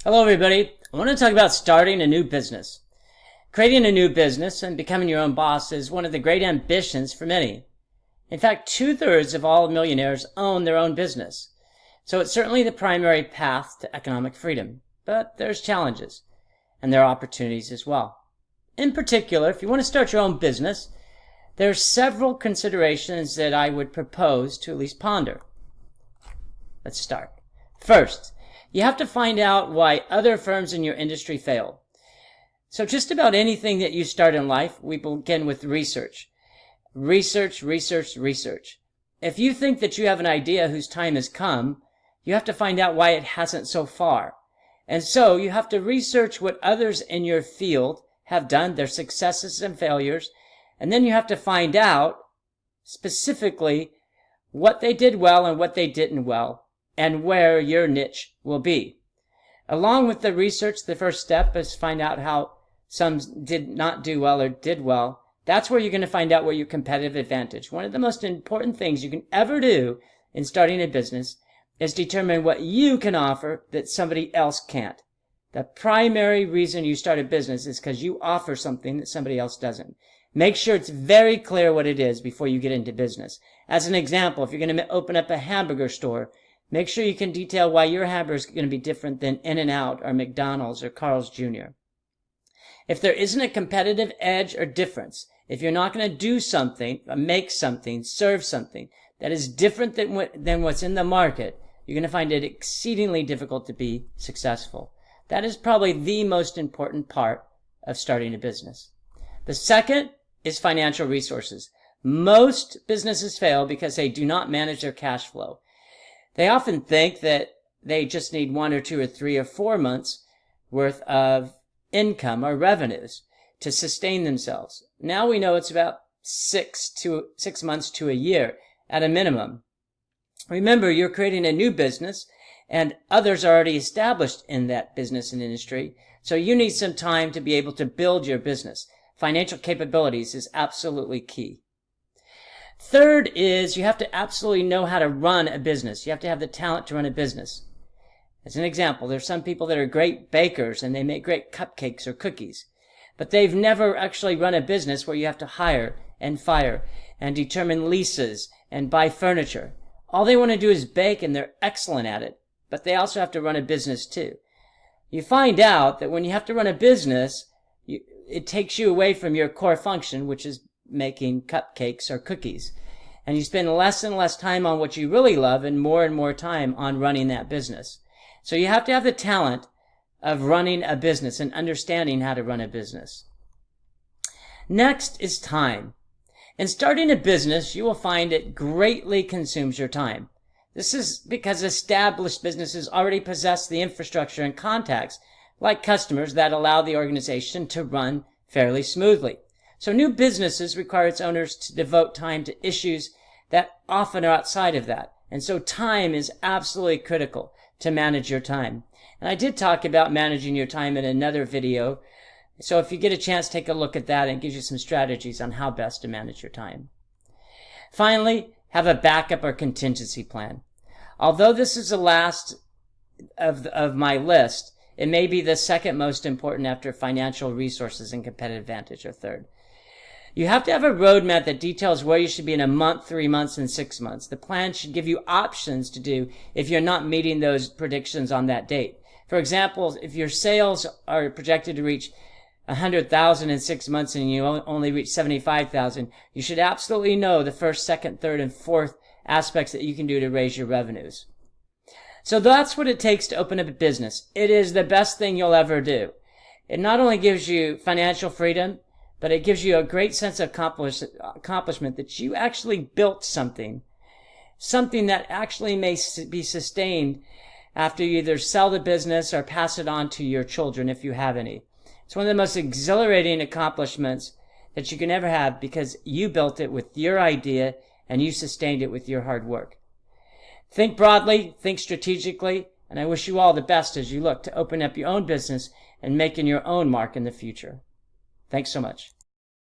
Hello everybody. I want to talk about starting a new business. Creating a new business and becoming your own boss is one of the great ambitions for many. In fact, 2/3 of all millionaires own their own business. So it's certainly the primary path to economic freedom. But there's challenges, and there are opportunities as well. In particular, if you want to start your own business, there are several considerations that I would propose to at least ponder. Let's start. First, you have to find out why other firms in your industry failed. So just about anything that you start in life, we begin with research. Research. If you think that you have an idea whose time has come, you have to find out why it hasn't so far. And so you have to research what others in your field have done, their successes and failures, and then you have to find out specifically what they did well and what they didn't well, and where your niche will be. Along with the research, the first step is find out how some did not do well or did well. That's where you're going to find out what your competitive advantage. One of the most important things you can ever do in starting a business is determine what you can offer that somebody else can't. The primary reason you start a business is because you offer something that somebody else doesn't. Make sure it's very clear what it is before you get into business. As an example, if you're going to open up a hamburger store, make sure you can detail why your hamburger is going to be different than In-N-Out or McDonald's or Carl's Jr. If there isn't a competitive edge or difference, if you're not going to do something, make something, serve something that is different than what's in the market, you're going to find it exceedingly difficult to be successful. That is probably the most important part of starting a business. The second is financial resources. Most businesses fail because they do not manage their cash flow. They often think that they just need 1 or 2 or 3 or 4 months worth of income or revenues to sustain themselves. Now we know it's about 6 months to a year at a minimum. Remember, you're creating a new business and others are already established in that business and industry. So you need some time to be able to build your business. Financial capabilities is absolutely key. Third is you have to absolutely know how to run a business. You have to have the talent to run a business. As an example, there's some people that are great bakers and they make great cupcakes or cookies, but they've never actually run a business where you have to hire and fire and determine leases and buy furniture. All they want to do is bake and they're excellent at it, but they also have to run a business too. You find out that when you have to run a business, it takes you away from your core function, which is making cupcakes or cookies. And you spend less and less time on what you really love and more time on running that business. So you have to have the talent of running a business and understanding how to run a business. Next is time. In starting a business, you will find it greatly consumes your time. This is because established businesses already possess the infrastructure and contacts, like customers, that allow the organization to run fairly smoothly. So new businesses require its owners to devote time to issues that often are outside of that. And so time is absolutely critical to manage your time. And I did talk about managing your time in another video. So if you get a chance, take a look at that, and it gives you some strategies on how best to manage your time. Finally, have a backup or contingency plan. Although this is the last of my list, it may be the second most important after financial resources and competitive advantage or third. You have to have a roadmap that details where you should be in a month, 3 months, and 6 months. The plan should give you options to do if you're not meeting those predictions on that date. For example, if your sales are projected to reach 100,000 in 6 months and you only reach 75,000, you should absolutely know the first, second, third, and fourth aspects that you can do to raise your revenues. So that's what it takes to open up a business. It is the best thing you'll ever do. It not only gives you financial freedom, but it gives you a great sense of accomplishment that you actually built something that actually may be sustained after you either sell the business or pass it on to your children if you have any. It's one of the most exhilarating accomplishments that you can ever have because you built it with your idea and you sustained it with your hard work. Think broadly, think strategically, and I wish you all the best as you look to open up your own business and making your own mark in the future. Thanks so much.